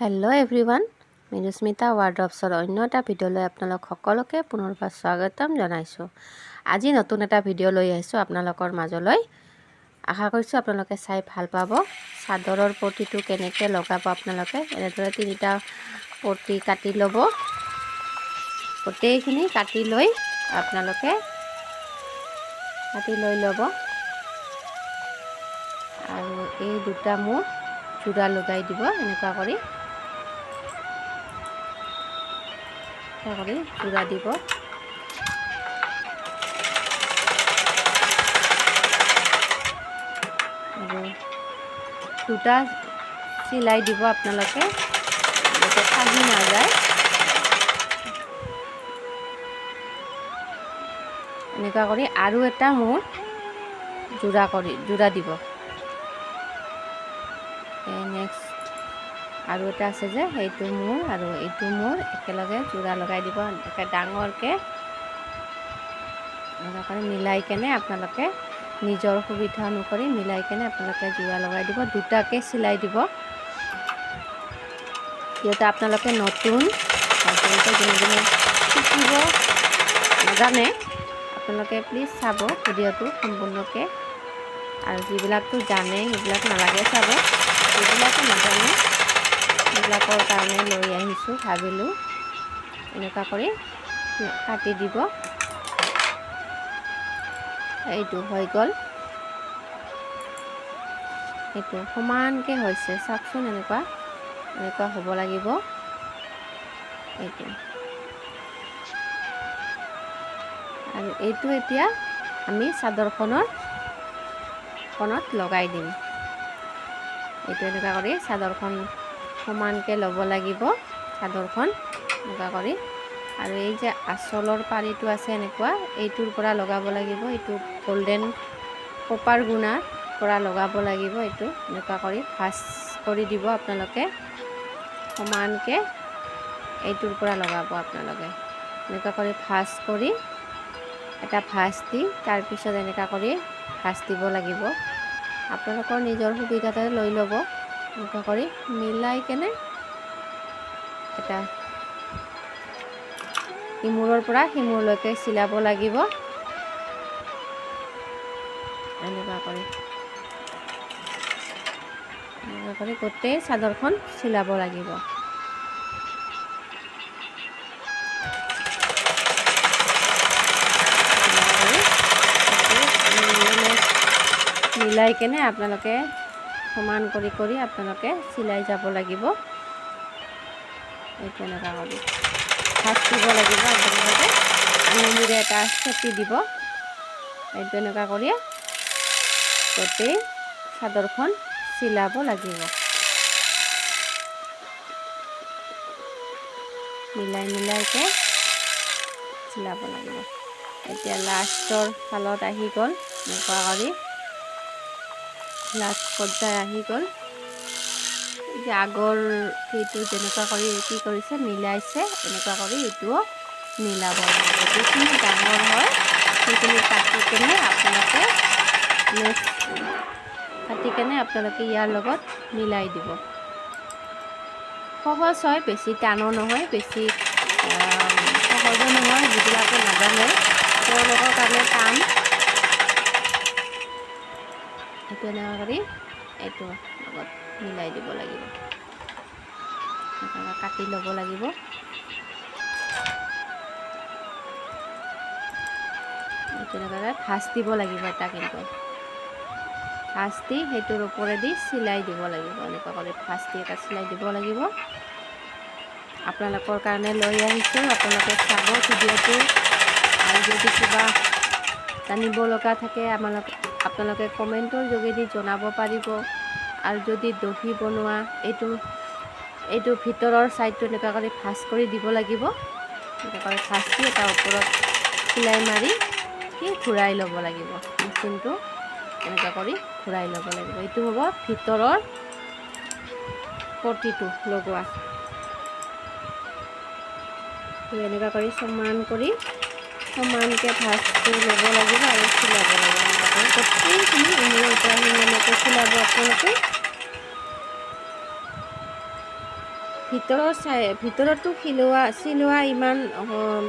Hello' everyone, মিনুস্মিতা ৱাৰ্ড্ৰপছৰ অন্য এটা ভিডিঅ'লৈ আপোনালোক সকলোকে পুনৰবাৰ স্বাগতম জনাইছোঁ। আজি নতুন এটা ভিডিঅ' লৈ আহিছোঁ আপোনালোকৰ মাজলৈ। আশা কৰিছোঁ আপোনালোকে চাই ভাল পাব। চাদৰৰ পটিটো কেনেকৈ লগাব আপোনালোকে এনেদৰে 3টা পটি কাটি ল'ব। গোটেইখিনি কাটি লৈ আপোনালোকে ল'ব আৰু এই দুটা মূৰ যোৰা লগাই দিব। এনেকুৱা কৰি যোৰা দিব। আৰু দুটা চিলাই দিব আপোনালোকে যাতে ফাঁহি নাযায়। এনেকুৱা কৰি আৰু এটা মূৰ যোৰা দিব। নেক্সট আৰু এটা আছে যে সেইটো মূৰ আৰু এইটো মূৰ একেলগে যোৰা লগাই দিব। একে ডাঙৰকৈ এনেকৈ মিলাই কেনে আপোনালোকে নিজৰ সুবিধা অনুসৰি মিলাই কেনে আপোনালোকে যোৰা লগাই দিব। দুটাকৈ চিলাই দিব। যিহেতু আপোনালোকে নতুন যোনে শিকিব নাজানে আপোনালোকে প্লিজ চাব ভিডিঅ'টো সম্পূৰ্ণকৈ। আৰু যিবিলাকতো জানে সেইবিলাক নালাগে চাব, যিবিলাকে নাজানে সেইবিলাকৰ কাৰণে লৈ আহিছোঁ। ভাবিলোঁ এনেকুৱা কৰি কাটি দিব। এইটো হৈ গ'ল, এইটো সমানকৈ হৈছে চাওকচোন। এনেকুৱা হ'ব লাগিব। এইটো আৰু এইটো এতিয়া আমি চাদৰখনত লগাই দিম। এইটো এনেকুৱা কৰি চাদৰখন সমানকৈ ল'ব লাগিব। চাদৰখন এনেকুৱা কৰি আৰু এই যে আঁচলৰ পাৰিটো আছে এনেকুৱা এইটোৰ পৰা লগাব লাগিব। এইটো গল্ডেন কপাৰ গুণাৰ পৰা লগাব লাগিব। এইটো এনেকুৱা কৰি ভাঁজ কৰি দিব আপোনালোকে সমানকৈ। এইটোৰ পৰা লগাব আপোনালোকে এনেকুৱা কৰি ভাঁজ কৰি এটা ভাঁজ দি তাৰপিছত এনেকুৱা কৰি ভাঁজ দিব লাগিব। আপোনালোকৰ নিজৰ সুবিধাতে লৈ ল'ব। এনেকুৱা কৰি মিলাই কেনে এটা ইমূৰৰ পৰা সিমূৰলৈকে চিলাব লাগিব। এনেকুৱা কৰি গোটেই চাদৰখন চিলাব লাগিব। মিলাই কেনে আপোনালোকে সমান কৰি আপোনালোকে চিলাই যাব লাগিব। এইটো এনেকুৱা কৰি ভাঁজ দিব লাগিব। আপোনালোকে আঙুলিৰে এটা চেপি দিব। এইটো এনেকুৱা কৰি গোটেই চাদৰখন চিলাব লাগিব। মিলাইকৈ চিলাব লাগিব। এতিয়া লাষ্টৰ ফালত আহি গ'ল। এনেকুৱা কৰি লাষ্ট পৰ্যায় আহি গ'ল। যে আগৰ সেইটো যেনেকুৱা কৰি কি কৰিছে মিলাইছে এনেকুৱা কৰি এইটোও মিলাব লাগিব। যিখিনি ডাঙৰ হয় সেইখিনি কাটি কেনে আপোনালোকে ইয়াৰ লগত মিলাই দিব। সহজ হয়, বেছি টানো নহয়, বেছি সহজো নহয়। যিবিলাকে নাজানে তেওঁলোকৰ কাৰণে টান। এইটো এনেকুৱা কৰি এইটো লগত মিলাই দিব লাগিব। কাটি ল'ব লাগিব। তেনেকৈ ভাঁজ দিব লাগিব এটা, কিন্তু ভাঁজ দি সেইটোৰ ওপৰেদি চিলাই দিব লাগিব। এনেকুৱা কৰি ভাঁজ দি এটা চিলাই দিব লাগিব। আপোনালোকৰ কাৰণে লৈ আহিছোঁ, আপোনালোকে চাব ভিডিঅ'টো। আৰু যদি কিবা জানিব লগা থাকে আপোনালোকে কমেণ্টৰ যোগেদি জনাব পাৰিব। আৰু যদি দহি বনোৱা এইটো ভিতৰৰ ছাইডটো এনেকুৱা কৰি ভাঁজ কৰি দিব লাগিব। এনেকুৱা কৰি ভাঁজ দি এটা ওপৰত চিলাই মাৰি ঘূৰাই ল'ব লাগিব। মেচিনটো এনেকুৱা কৰি ঘূৰাই ল'ব লাগিব। এইটো হ'ব ভিতৰৰ পটিটো লগোৱা। এনেকুৱা কৰি সমানকৈ ভাঁজ কৰি ল'ব লাগিব আৰু চিলাব লাগিব। গোটেইখিনি ইমূৰৰ পৰা সিমূৰলৈকে চিলাব আপোনালোকে। ভিতৰতো চিলোৱা ইমান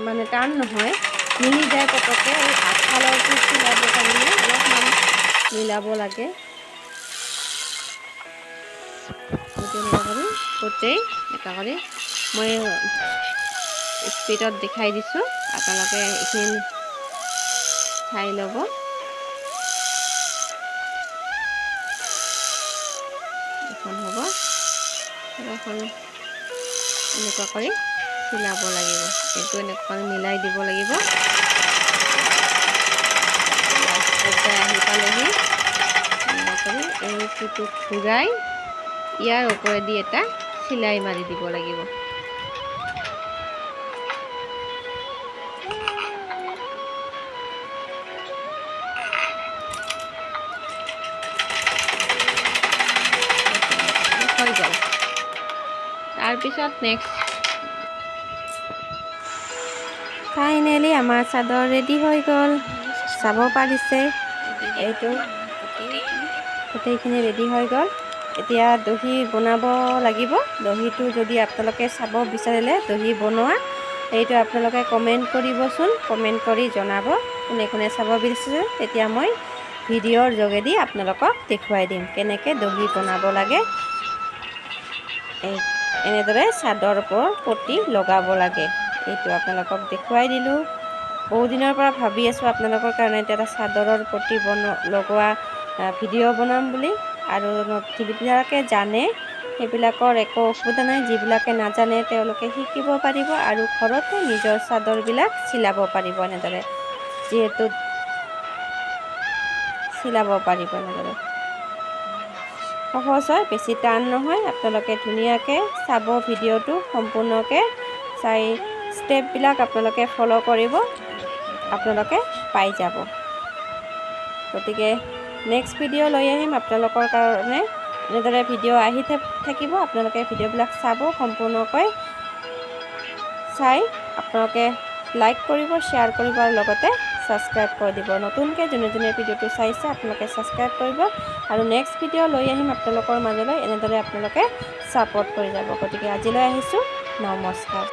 মানে টান নহয়, মিলি যায় পটককৈ। আৰু আগফালৰটো চিলাব কাৰণে অলপমান মিলাব লাগে। এনেকুৱা কৰি গোটেই এনেকুৱা কৰি মই স্পীডত দেখাই দিছোঁ, আপোনালোকে এইখিনি চাই ল'ব। এখন হ'ব, এখন এনেকুৱা কৰি চিলাব লাগিব। এইটো এনেকুৱা মিলাই দিব লাগিব। আহি পালেহি এনেকুৱা কৰি এইটোতো ঘূৰাই ইয়াৰ ওপৰেদি এটা চিলাই মাৰি দিব লাগিব। হৈ গ'ল। তাৰপিছত নেক্সট ফাইনেলি আমাৰ চাদৰ ৰেডি হৈ গ'ল, চাব পাৰিছে। এইটো গোটেইখিনি ৰেডি হৈ গ'ল। এতিয়া দহি বনাব লাগিব। দহিটো যদি আপোনালোকে চাব বিচাৰিলে দহি বনোৱা, এইটো আপোনালোকে কমেণ্ট কৰিবচোন, কমেণ্ট কৰি জনাব কোনে কোনে চাব বিচাৰিছে। তেতিয়া মই ভিডিঅ'ৰ যোগেদি আপোনালোকক দেখুৱাই দিম কেনেকৈ দহি বনাব লাগে। এনেদৰে চাদৰ ওপৰত পটি লগাব লাগে। এইটো আপোনালোকক দেখুৱাই দিলোঁ। বহুত দিনৰ পৰা ভাবি আছোঁ আপোনালোকৰ কাৰণে এটা চাদৰৰ পটি লগোৱা ভিডিঅ' বনাম বুলি। আৰু যিবিলাকে জানে সেইবিলাকৰ একো অসুবিধা নাই, যিবিলাকে নাজানে তেওঁলোকে শিকিব পাৰিব আৰু ঘৰতে নিজৰ চাদৰবিলাক চিলাব পাৰিব। এনেদৰে যিহেতু চিলাব পাৰিব, এনেদৰে সহজ হয়, বেছি টান নহয়। আপোনালোকে ধুনীয়াকৈ চাব, ভিডিঅ'টো সম্পূৰ্ণকৈ চাই ষ্টেপবিলাক আপোনালোকে ফ'ল' কৰিব, আপোনালোকে পাই যাব। গতিকে নেক্সট ভিডিঅ' লৈ আহিম আপোনালোকৰ কাৰণে। এনেদৰে ভিডিঅ' আহি থাকিব, আপোনালোকে ভিডিঅ'বিলাক চাব, সম্পূৰ্ণকৈ চাই আপোনালোকে লাইক কৰিব, শ্বেয়াৰ কৰিব আৰু লগতে ছাবস্ক্ৰাইব কৰি দিব। নতুনকৈ যোনে যোনে ভিডিঅ'টো চাইছে আপোনালোকে ছাবস্ক্ৰাইব কৰিব। আৰু নেক্সট ভিডিঅ' লৈ আহিম আপোনালোকৰ মাজলৈ। এনেদৰে আপোনালোকে ছাপোৰ্ট কৰি যাব। গতিকে আজিলৈ আহিছোঁ, নমস্কাৰ।